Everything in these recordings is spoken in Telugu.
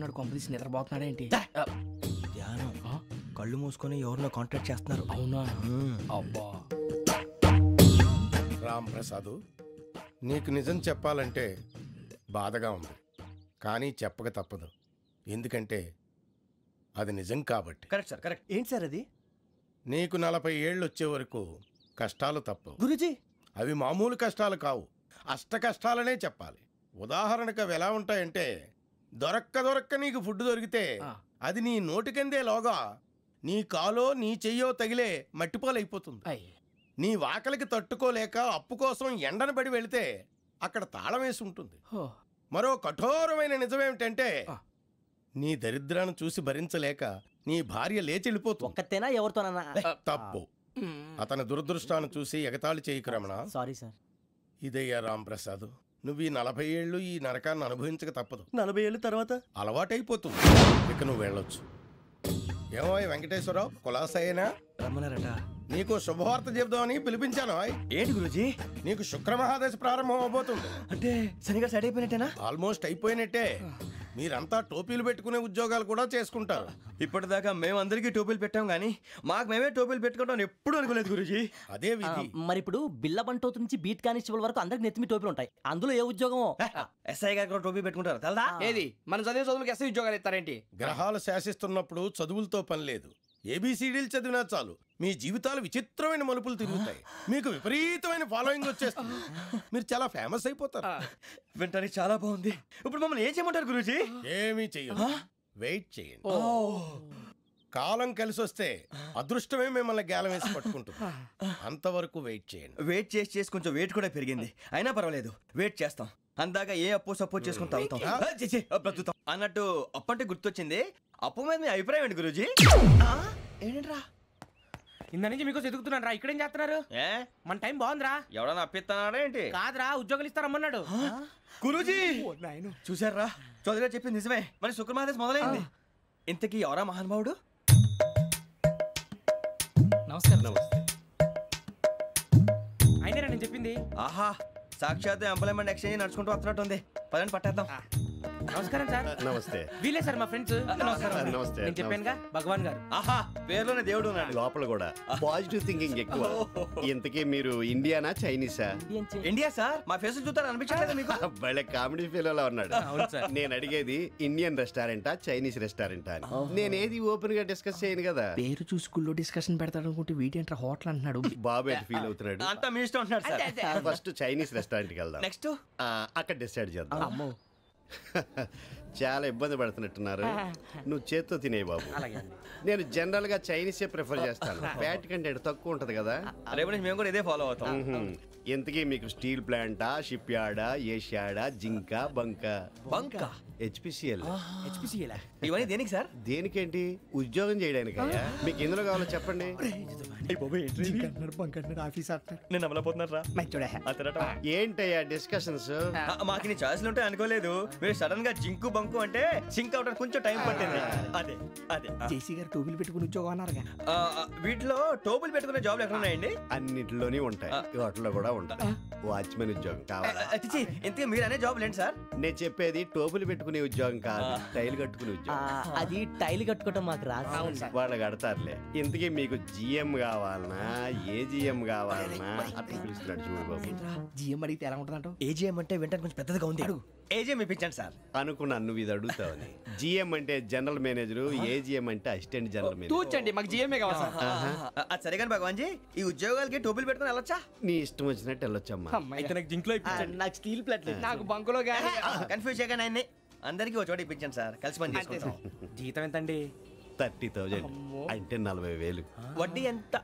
ఉన్నాడు, కొంపదీసి నిద్రపోతున్నాడేంటి? ధ్యానం కళ్ళు మూసుకొని ఎవరినో కాంటాక్ట్ చేస్తున్నారు. అవునా? అబ్బా రామ్ ప్రసాద్, నీకు నిజం చెప్పాలంటే బాధగా ఉంది, కానీ చెప్పక తప్పదు. ఎందుకంటే అది నిజం కాబట్టి. Correct sir, correct. ఏంటి సార్ అది? నీకు 40 ఏళ్ళు వచ్చే వరకు కష్టాలు తప్పవు గురూజీ. అవి మామూలు కష్టాలు కావు, అష్ట కష్టాలనే చెప్పాలి. ఉదాహరణకు అవి ఎలా ఉంటాయంటే, దొరక్క నీకు ఫుడ్ దొరికితే అది నీ నోటికందే లోగా నీ కాలో నీ చెయ్యో తగిలే మట్టిపాలైపోతుంది. నీ వాకలికి తట్టుకోలేక అప్పు కోసం ఎండను పడి వెళితే అక్కడ తాళం వేసి ఉంటుంది. మరో కఠోరమైన నిజమేమిటంటే, నీ దరిద్రాన్ని చూసి భరించలేక నీ భార్య లేచి వెళ్ళిపోతుంది. ఒక్కతేనా ఎవరితోనన్నా? తప్పు. అతని దురదృష్టాన్ని చూసి ఎగతాళి చేయకు రమణ. Sorry sir. ఇదయ్యా రాంప్రసాద్, నువ్వు ఈ 40 ఏళ్ళు ఈ నరకాన్ని అనుభవించక తప్పదు. 40 ఏళ్ళ తర్వాత అలవాటైపోతుంది. ఇక నువ్వు వెళ్ళొచ్చు. ఏమో వెంకటేశ్వరరావు, కులాసైనా రమ్మన్నారట. నీకు శుభవార్త చెబుదామని పిలిపించాను. ఏంటి గురూజీ? నీకు శుక్రమహాదశ ప్రారంభం అవబోతుంది. అంటే శనిగా సెట్ అయిపోయినట్టేనా? ఆల్మోస్ట్ అయిపోయినట్టే. మీరంతా టోపీలు పెట్టుకునే ఉద్యోగాలు కూడా చేసుకుంటారు. ఇప్పటిదాకా మేమందరికీ టోపీలు పెట్టాం గానీ మాకు మేమే టోపీలు పెట్టుకుంటాం ఎప్పుడు అనుకోలేదు గురూజీ. అదే విధి. మరి ఇప్పుడు బిల్ల బంటోతు నుంచి బీట్ కానిస్టేబుల్ వరకు అందరికి నెత్తిమి టోపీలు ఉంటాయి. అందులో ఏ ఉద్యోగమో? ఎస్ఐ గారు కూడా టోపీ పెట్టుకుంటారు తెలదా? ఏది మన చదువులకు ఎస్ఐ ఉద్యోగాలు ఇస్తారేంటి? గ్రహాలు శాసిస్తున్నప్పుడు చదువులతో పని లేదు. ఏబిసిడీలు చదివినా చాలు మీ జీవితాలు విచిత్రమైన మలుపులు తిరుగుతాయి. మీకు విపరీతమైన ఫాలోయింగ్ వచ్చేస్తుంది. మీరు చాలా ఫేమస్ అయిపోతారు. వింటానికి చాలా బాగుంది. ఇప్పుడు మమ్మల్ని ఏం చేయమంటారు గురూజీ? ఏమీ చెయ్యదు, వెయిట్ చేయండి. కాలం కలిసి వస్తే అదృష్టమే మిమ్మల్ని గేలం వేసి పట్టుకుంటుంది. అంతవరకు వెయిట్ చేయండి. వెయిట్ చేసి కొంచెం వెయిట్ కూడా పెరిగింది. అయినా పర్వాలేదు, వెయిట్ చేస్తాం. అందాక ఏ అప్పు సపోర్ట్ చేసుకుని తాగుతాం బ్రతుకుతాం అన్నట్టు. అప్పు అంటే గుర్తొచ్చింది, అప్పు మీద మీ అభిప్రాయం ఏంటి గురూజీ? ఏంటరా ఇంత నుంచి మీకు ఎదుగుతున్నాను రా. ఇక్కడేం చేస్తున్నారు? మన టైం బాగుందిరా. ఎవడన్నా అప్పిస్తున్నాడా ఏంటి? కాదురా, ఉద్యోగాలు ఇస్తారమ్మన్నాడు గురూజీ. చూసారా, చౌదరిగా చెప్పింది నిజమే. మరి శుక్రమహాదేశ్ మొదలైంది. ఇంతకీ ఎవరా మహానుభావుడు? నమస్కారం. అయినా నేను చెప్పింది. ఆహా, సాక్షాత్ ఎంప్లాయ్మెంట్ ఎక్స్చేంజ్ నడుచుకుంటూ వస్తున్నట్టు ఉంది. పదండి పట్టేద్దాం. నమస్కారం సార్. నమస్తే. వీలే సార్ మా ఫ్రెండ్స్. నమస్తే. నేను చెప్పానుగా, భగవాన్ గారు. ఆహా, పేరులోనే దేవుడు ఉన్నాడు. లోపల కూడా పాజిటివ్ థింకింగ్ ఎక్కువ. ఇంతకీ మీరు ఇండియానా చైనీసా? India sir. మా ఫేస్ చూస్తారు అనిపించలేదు మీకు? వాళ్ళ కామెడీ ఫీల్ ఉన్నాడు. నేను అడిగేది ఇండియన్ రెస్టారెంటా చైనీస్ రెస్టారెంటా అని. నేనేది ఓపెన్ గా డిస్కస్ చేయను కదా. పేరు చూసుకుల్లో డిస్కషన్ పెడతాడు అనుకుంటే వీటేంట్రా హోటల్ అంటున్నాడు. బాబు ఎట్ ఫీల్ అవుతున్నాడు. అంతా మీ ఇష్టం ఉంటున్నాడు సార్. ఫస్ట్ చైనీస్ రెస్టారెంట్ కి వెళ్దాం. నెక్స్ట్ అక్కడ డిసైడ్ చేద్దాం. చాలా ఇబ్బంది పడుతున్నట్టున్నారు. నువ్వు చేత్తో తినే బాబు. నేను జనరల్ గా చైనీసే ప్రిఫర్ చేస్తాను. ఫ్యాట్ కంటెంట్ తక్కువ ఉంటది కదా. రేపు నుంచి మేము కూడా ఇదే ఫాలో అవుతాం. ఎంతకీ మీకు స్టీల్ ప్లాంటా, షిప్ యార్డా, ఏషియాడా, జింక, బంక, హెచ్పిసిఎల్. ఇవన్నీ దేనికి సార్? దేనికేంటి? ఉద్యోగం చేయడానికి. మీకు ఎందులో కావాలో చెప్పండి. నేను అమలపోతున్నారా? ఏంటయ్యా డిస్కషన్స్? మాకు నీ ఛాయిస్లు ఉంటాయి అనుకోలేదు. మీరు సడన్ గా జింకు బంకు అంటే సింక్ అవడానికి కొంచెం టైం పట్టింది. అదే అదే జేసీ గారు టోపీలు పెట్టుకుని ఉద్యోగం అన్నారుగా. వీటిలో టోపులు పెట్టుకునే జాబ్లు ఎక్కడ ఉన్నాయండి? అన్నిటిలోనే ఉంటాయి, వాటిలో కూడా ఉంటాయి. వాచ్మెన్ ఉద్యోగం కావాలా? ఇంతకీ మీరు అనే జాబ్ ఏంటి సార్? నేను చెప్పేది టోపులు పెట్టుకునే ఉద్యోగం కాదు, టైల్ కట్టుకునే ఉద్యోగం. అది టైల్ కట్టుకోవటం మాకు రాదు. వాళ్ళు కడతారులే. ఇంతకీ మీకు జిఎం కావాలనా, ఏ జిఎం కావాలనా అట్లా పిలుస్తున్నాడు చూడు బాబు. జిఎం అడిగితే ఎలా ఉంటుందంట? ఏజీఎం అంటే వెంటనే కొంచెం పెద్దదిగా ఉంది. అడుగు. ఏజీఎం ఇప్పించండి సార్. అనుకున్నాను నువ్వు ఇది అడుగుతావని. జిఎం అంటే జనరల్ మేనేజర్, ఏజీఎం అంటే అసిస్టెంట్ జనరల్ మేనేజర్. తూచండి, మాకు జిఎంఏ కావాలి సార్. అది సరే కానీ భగవాన్ జీ, ఈ ఉద్యోగాలకి టోపులు పెట్టుకుని వెళ్ళొచ్చా? నీ ఇష్టం వచ్చినట్టు వెళ్ళొచ్చమ్మా. అయితే నాకు జింక్ లో నాకు స్టీల్ ప్లేట్, నాకు బంకులో గానీ. కన్ఫ్యూజ్ చేయగానే ఆయన్ని అందరికీ ఒక చోట ఇప్పించండి సార్. కలిసి పని చేసుకుంటాం. జీతం ఎంతండి? 30,000 అంటే 40,000. వడ్డీ ఎంత?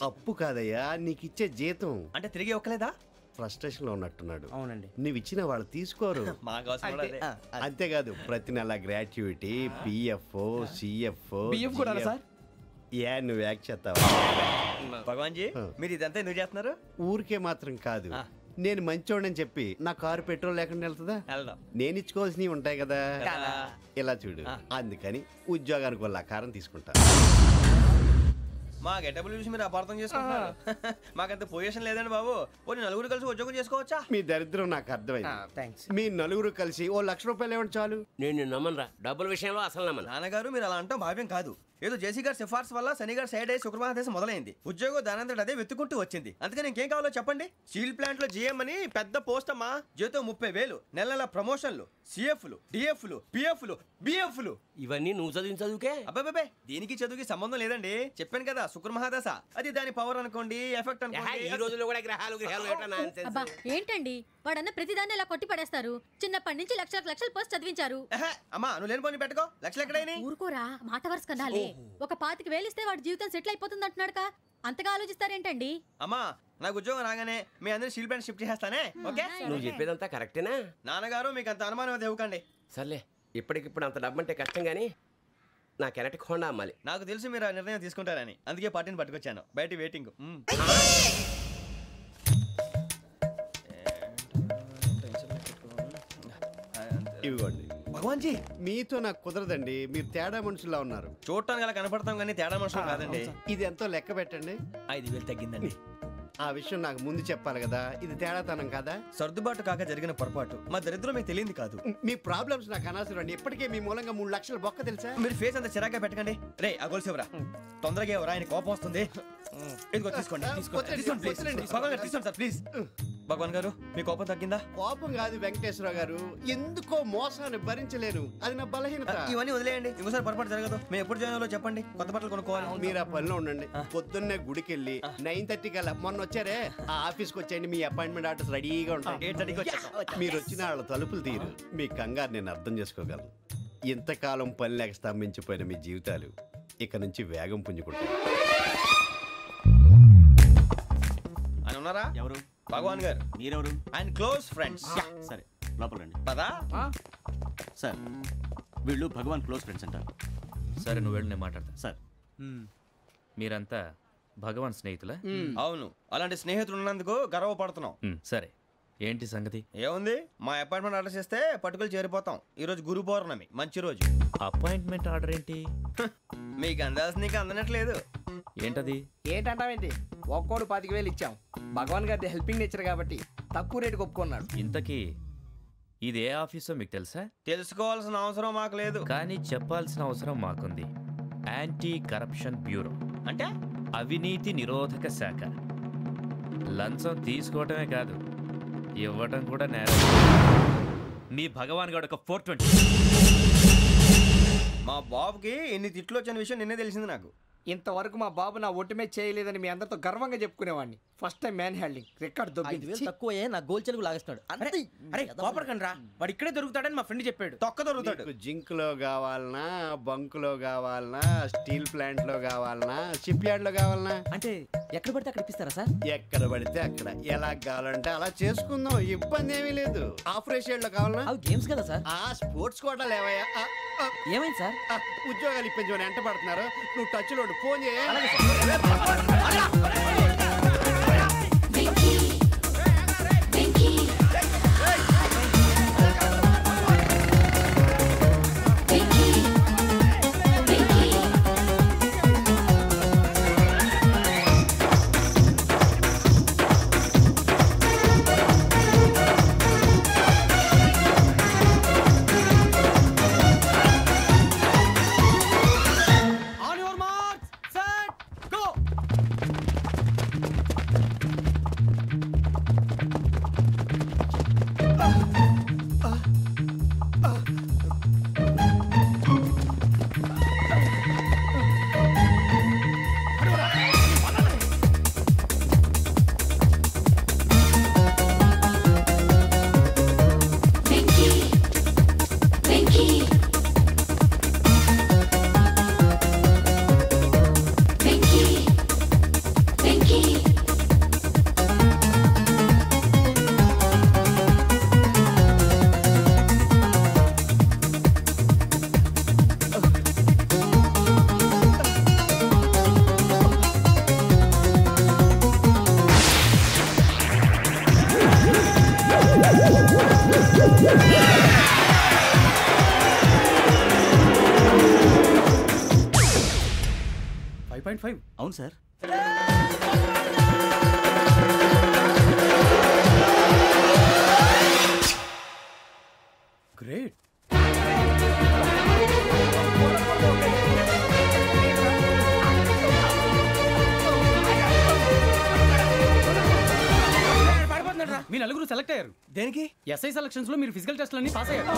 అప్పు కాదయ్యా, నీకు ఇచ్చే జీతం. అంటే తిరిగి ఒక్కలేదా? ఫ్రస్ట్రేషన్ లో ఉన్నట్టున్నాడు. అవునండి. నువ్వు ఇచ్చిన వాళ్ళు తీసుకోరు. మాకు అవసరం కూడా అదే. అంతేకాదు ప్రతి నెల గ్రాట్యుటీ, పిఎఫ్, సిఎఫ్. బియ్యం కూడా సార్? ఏ నువ్వు యాక్ట్ చేస్తావా? భగవాన్ జీ, మీరు ఇదంతా ఎందుకు చేస్తున్నారు? ఊరికే మాత్రం కాదు, నేను మంచోడని చెప్పి నా కారు పెట్రోల్ లేకుండా వెళ్తుందా? వెళ్దాం. నేను ఇచ్చుకోవాల్సినవి ఉంటాయి కదా. ఇలా చూడు, అందుకని ఉద్యోగానికి వాళ్ళ ఆకారం తీసుకుంటా. మా గెటబుల్ చూసి మీరు అపార్థం చేసుకుంటున్నారు. మాకంత పొజిషన్ లేదండి బాబు. పోనీ నలుగురు కలిసి ఉద్యోగం చేసుకోవచ్చా? మీ దరిద్రం నాకు అర్థమైంది. థ్యాంక్స్. మీ నలుగురు కలిసి ఓ ₹1,00,000 ఇవ్వండి చాలు. నేను నమ్మనరా, డబ్బుల విషయంలో అసలు నమ్మను. నాన్నగారు మీరు అలా అంటాం భావ్యం కాదు. ఏదో జేసీ గారి సిఫార్సు వల్ల శని గారు సైడ్ అయ్యి శుక్రవారం మొదలైంది. ఉద్యోగం దానంతటి అదే వెతుకుంటూ వచ్చింది. అందుకని ఇంకేం కావాలో చెప్పండి. స్టీల్ ప్లాంట్ లో జీఎం అని పెద్ద పోస్ట్ అమ్మా. జీతం 30,000, నెల నెల ప్రమోషన్లు, సిఎఫ్లు, డిఎఫ్లు, పిఎఫ్లు, బిఎఫ్లు. ఇవన్నీ నువ్వు చదివిన చదువుకే. అబ్బాబే దీనికి చదువుకి సంబంధం లేదండి. చెప్పాను కదా శుక్ర మహాదశ. అది దాని పవర్ అనుకోండి, ఎఫెక్ట్ అనుకోండి. ఈ రోజుల్లో కూడా గ్రహాలు ఏటా nonsense. అబ్బా ఏంటండి వాడన్న ప్రతిదాన్ని ఇలా కొట్టి పడేస్తారు. చిన్నప్పటి నుంచి లక్షల పోస్ట్ చదివించారు. అమ్మా నువ్వు లేని పోనీ పెట్టుకో. లక్షలు ఎక్కడైనా ఊరుకోరా, మాట వరుస కదాలే. ఒక 25,000 ఇస్తే వాడి జీవితం సెటిల్ అయిపోతుంది అంటున్నాడుగా. అంతగా ఆలోచిస్తారేంటండి? అమ్మా నాకు ఉద్యోగం రాగానే మీ అందరూ స్టీల్ ప్లాంట్ షిఫ్ట్ చేస్తానే. ఓకే నువ్వు చెప్పేదంతా కరెక్టేనా? నాన్నగారు మీకు అంత అనుమానం అయితే ఇవ్వకండి. సర్లే, ఇప్పటికిప్పుడు అంత డబ్బు అంటే కష్టం కానీ నా కెనటిక్ హోండా అమ్మాలి. నాకు తెలిసి మీరు ఆ నిర్ణయం తీసుకుంటారని అందుకే పార్టీని పట్టుకొచ్చాను. బయట వెయిటింగ్. ఇవ్వండి. భగవాన్ జీ మీతో నాకు కుదరదండి. మీరు తేడా మనుషుల్లా ఉన్నారు. చూడటానికి అలా కనపడతాం కానీ తేడా మనుషులు కాదండి. ఇది ఎంతో లెక్క పెట్టండి. 5,000 తగ్గిందండి. ఆ విషయం నాకు ముందు చెప్పాలి కదా. ఇది తేడాతనం కదా. సర్దుబాటు కాక జరిగిన పొరపాటు. మా దరిద్రం మీకు తెలియదు కాదు. మీ ప్రాబ్లమ్స్ నాకు అనవసరం అండి. ఇప్పటికే మీ మూలంగా 3 లక్షల బొక్క తెలుసా. మీరు ఫేస్ అంత చిరాగ్గా పెట్టకండి. రే ఆ గొలుసేవరా తొందరగా ఎవరా, ఆయన కోపం వస్తుంది. ఇదిగో తీసుకోండి. తీసుకోండి ప్లీజ్. భగవాన్ గారు తీసుకోండి సార్ ప్లీజ్. భగవాన్ గారు మీ కోపం తగ్గిందా? కోపం కాదు వెంకటేశ్వరరావు గారు, ఎందుకో మోసాన్ని భరించలేను. అది నా బలహీనత. ఇవన్నీ వదిలేయండి. ఇంకోసారి పొరపాటు జరగదు. మేము ఎప్పుడు జాయిన్ అవ్వాలో చెప్పండి. కొత్త బట్టలు కొనుక్కోవాలి. మీరు ఆ పనిలో ఉండండి. పొద్దున్నే గుడికి వెళ్ళి 9:30 కల్లా మొన్న వచ్చారే ఆ ఆఫీస్కి వచ్చేయండి. మీ అపాయింట్మెంట్ ఆర్డర్స్ రెడీగా ఉంటాయి. 8:30కి వచ్చేస్తాం. మీరు వచ్చిన వాళ్ళ తలుపులు తీరు. మీ కంగారు నేను అర్థం చేసుకోగలను. ఇంతకాలం పని లేక స్తంభించిపోయిన మీ జీవితాలు ఇక నుంచి వేగం పుంజుకుంటాయి. ఆయన ఉన్నారా? ఎవరు? భగవాన్ గారు. మీరెవరు? ఆయన క్లోజ్ ఫ్రెండ్స్. సరే లోపల రండి. పదా సార్ వీళ్ళు భగవాన్ క్లోజ్ ఫ్రెండ్స్ అంటారు. సరే నువ్వు వెళ్ళి నేను మాట్లాడతా. సార్ మీరంతా భగవాన్ స్నేహితులా? అవును. అలాంటి స్నేహితులు ఉన్నందుకు గర్వపడుతున్నాం. సరే ఏంటి సంగతి? ఏముంది, మా అపాయింట్మెంట్ ఆర్డర్ చేస్తే పట్టుకులు చేరిపోతాం. ఈ రోజు గురు పౌర్ణమి, మంచి రోజు. అపాయింట్మెంట్ ఆర్డర్ ఏంటి? మీకు అందాల్సి నీకు అందనట్లేదు. ఏంటది? ఏంటంటావేంటి? ఒక్కోడు 25,000 ఇచ్చాం. భగవాన్ గారి హెల్పింగ్ నేచర్ కాబట్టి తక్కువ రేటుకి ఒప్పుకున్నాడు. ఇంతకీ ఇది ఏ ఆఫీసో మీకు తెలుసా? తెలుసుకోవాల్సిన అవసరం మాకు లేదు, కానీ చెప్పాల్సిన అవసరం మాకుంది. యాంటీ కరప్షన్ బ్యూరో అంటే అవినీతి నిరోధక శాఖ. లంచం తీసుకోవటమే కాదు, ఇవ్వటం కూడా నేరం. మీ భగవాన్ గారు ఒక 420. మా బాబుకి ఎన్ని తిట్లు వచ్చిన విషయం నిన్నే తెలిసింది నాకు. ఇంతవరకు మా బాబు నా ఒట్టుమే చేయలేదని మీ అందరితో గర్వంగా చెప్పుకునేవాడిని. First time man handing record 5,000 తక్కువ నా గోల్ చెలుగు లాగేస్తున్నాడు. అరే కోపడకండి రా, వాడు ఇక్కడే దొరుకుతాడని మా ఫ్రెండ్ చెప్పాడు. తొక్క దొరుకుతాడు. జింక్ లో కావాలనా, బంక్ లో కావాలనా, స్టీల్ ప్లాంట్ లో కావాలనా, షిప్ యార్డ్ లో కావాలనా? అంటే ఎక్కడ పడితే అక్కడ ఇప్పిస్తారా సార్? ఎక్కడ పడితే అక్కడ, ఎలా కావాలంటే అలా చేసుకుందాం. ఇబ్బంది ఏమీ లేదు. ఆపరేషన్ లో కావాలనా? అవి గేమ్స్ కదా సార్. ఆ స్పోర్ట్స్ కోటా లేవయ్యా. ఏమైంది సార్? ఉద్యోగాలు ఇప్పించమని ఎంట పడుతున్నారు. నువ్వు టచ్ లో ఫోన్ చేయ. 5.5 అవును సార్. గ్రేట్. మీ నలుగురు సెలెక్ట్ అయ్యారు. దేనికి? ఎస్ఐ సెలక్షన్స్ లో మీరు ఫిజికల్ టెస్ట్లన్నీ పాస్ అయ్యారు.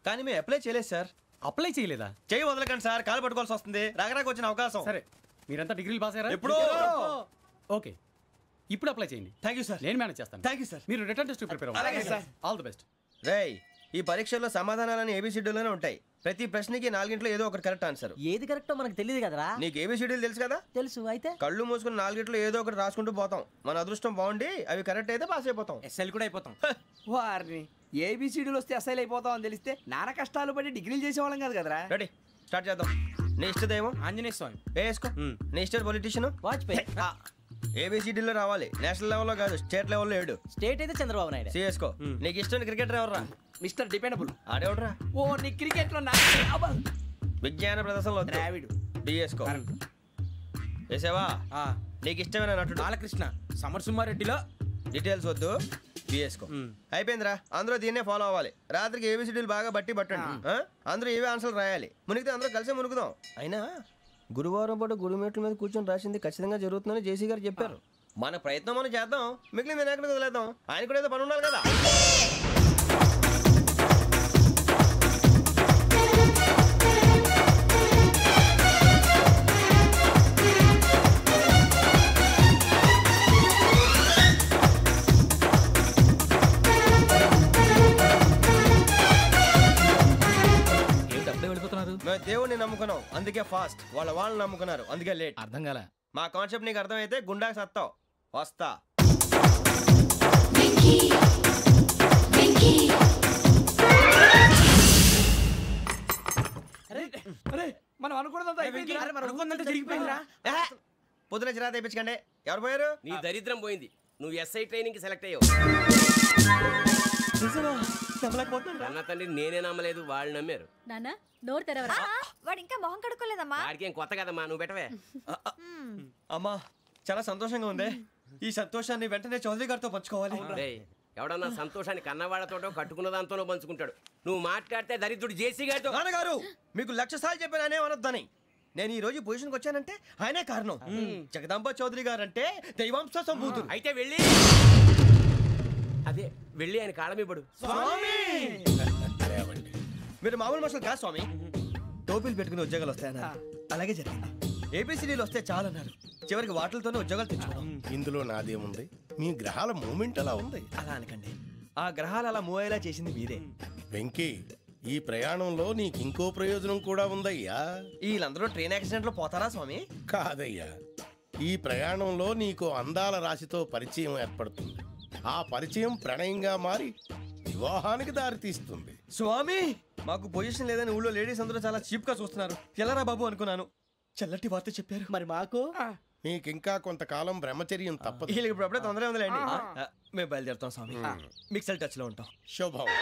కానీ మేము అప్లై చేయలేదు సార్. అప్లై చేయలేదా? చేయి వదలకండి సార్, కాలు పట్టుకోవాల్సి వస్తుంది. రాగరాకు వచ్చిన అవకాశం. సరే, మీరంతా డిగ్రీలు పాస్ అయ్యారా? ఎప్పుడో. ఓకే, ఇప్పుడు అప్లై చేయండి. Thank you sir. నేను మేనేజ్ చేస్తాను. Thank you sir. మీరు రిటర్న్ టెస్ట్ ప్రిపేర్ అలాగే అవ్వండి. సార్. All the best. రేయ్, ఈ పరీక్షల్లో సమాధానాలని ఏబిసిడీలోనే ఉంటాయి. ప్రతి ప్రశ్నకి 4 ఏదో ఒకటి కరెక్ట్ ఆన్సర్. ఏది కరెక్టో మనకు తెలియదు కదరా. నీకు ఏబిసిడీలు తెలుసు కదా? తెలుసు. అయితే కళ్ళు మూసుకుని 4 ఏదో ఒకటి రాసుకుంటూ పోతాం. మన అదృష్టం బాగుండి అవి కరెక్ట్ అయితే పాస్ అయిపోతాం. ఎస్ఎల్ కూడా అయిపోతాం. వారిని ఏబిసిడీలు వస్తే ఎస్ఐలు అయిపోతాం అని తెలిస్తే నాన్న కష్టాలు పడి డిగ్రీలు చేసేవాళ్ళం కాదు కదరా. రెడీ, స్టార్ట్ చేద్దాం. నీ ఇష్టదేమో ఆంజనేయ స్వామి. వేసుకో. నీ ఇష్ట పొలిటీషియన్ వాజ్పేయి. ఏబిసిడీలో రావాలి. నేషనల్ లెవెల్లో కాదు, స్టేట్ లెవెల్లో 7. స్టేట్ అయితే చంద్రబాబు నాయుడు. సిఎస్కో. నీకు ఇష్టం క్రికెటర్ ఎవర్రా? Mister dependable. ఆడేవడరా? ఓ నీ క్రికెట్ లో విజ్ఞాన ప్రదర్శనలో ద్రావిడు. డిఎస్కో. వేసావా? నీకు ఇష్టమైన నటుడు? బాలకృష్ణ. సమర్ సుమారెడ్డిలో డీటెయిల్స్ వద్దు, బిఎస్కో. అయిపోయిందిరా. అందరూ దీన్నే ఫాలో అవ్వాలి. రాత్రికి ఏబిసిడీలు బాగా బట్టి పట్టండి. అందరూ ఏవే ఆన్సర్లు రాయాలి. మునిగితే అందరూ కలిసి మునుగుదాం. అయినా గురువారం పాటు గురుమేట్ల మీద కూర్చొని రాసింది ఖచ్చితంగా జరుగుతుందని జేసీ గారు చెప్పారు. మన ప్రయత్నం మనం చేద్దాం, మిగిలిన నేను ఎక్కడికి వదిలేద్దాం. ఆయన కూడా ఏదో పని ఉండాలి కదా. మేము దేవుడిని నమ్ముకున్నాం, అందుకే ఫాస్ట్. వాళ్ళని నమ్ముకున్నారు, అందుకే లేట్. అర్థం కాల. మా కాన్సెప్ట్ నీకు అర్థమైతే గుండాకి సత్తావు. వస్తా. మనం అనుకున్నదంతా జరిగిపోయిందిరా. పొద్దున చిరా తెప్పించకండి. ఎవరు పోయారు? నీ దరిద్రం పోయింది. నువ్వు ఎస్ఐ ట్రైనింగ్ సెలెక్ట్ అయ్యావు. అన్న తండ్రి నేనే నమ్మలేదు, వాళ్ళు నమ్మారు. నాన్న నోరు తెరవరా. వాడు ఇంకా మొహం కడుక్కోలేదమ్మా. వాడికి ఏం కొత్త కదమ్మా, నువ్వు పెట్టవే. అమ్మా, చాలా సంతోషంగా ఉంది. ఈ సంతోషాన్ని వెంటనే చౌదరి గారితో పంచుకోవాలి. డేయ్, ఎవడన్నా సంతోషాన్ని కన్నవాళ్లతోటో కట్టుకున్న దాంతోనో పంచుకుంటాడు. నువ్వు మాట్లాడితే దరిద్రుడు జేసీ గారితో. నాన్నగారు, మీకు 1,00,000 సార్లు చెప్పానే అనొద్దని. నేను ఈ రోజు పొజిషన్కి వచ్చానంటే ఆయనే కారణం. జగదాంబ చౌదరి గారు అంటే దైవాంశ సంభూతుడు. అయితే వెళ్ళి అదే వెళ్ళి ఆయన కాళ్ళమివ్వడు. మీరు మామూలు మనుషులు కాదు స్వామి. టోపీలు పెట్టుకుని ఉద్యోగాలు వస్తాయన్నారు, అలాగే జరిగింది. ఏబిసిడీలు వస్తే చాలన్నారు, చివరికి వాటిలతోనే ఉద్యోగాలు తెచ్చుకున్నాం. ఇందులో నాదేముంది? మీ గ్రహాల మూమెంట్ అలా ఉంది. అలా అనకండి, ఆ గ్రహాలు అలా మూవ్ అయ్యేలా చేసింది మీరే. వెంకీ, ఈ ప్రయాణంలో నీకు ఇంకో ప్రయోజనం కూడా ఉందయ్యా. వీళ్ళందరూ ట్రైన్ యాక్సిడెంట్ లో పోతారా స్వామి? కాదయ్యా, ఈ ప్రయాణంలో నీకు అందాల రాశితో పరిచయం ఏర్పడుతుంది. ఆ పరిచయం ప్రణయంగా మారి వివాహానికి దారితీస్తుంది. స్వామి, మాకు పొజిషన్ లేదని ఊళ్ళో లేడీస్ అందరూ చాలా చీప్ గా చూస్తున్నారు. ఎలారా బాబు అనుకున్నాను. చల్లటి వార్త చెప్పారు. మరి మాకు మీకింకా కొంతకాలం బ్రహ్మచర్యం తప్పదు. వీళ్ళకి ఇప్పుడు అప్పుడే తొందరగా ఉందిలేండి. మేము బయలుదేరుతాం స్వామి. మిక్సల్ టచ్ లో ఉంటాం. శుభం.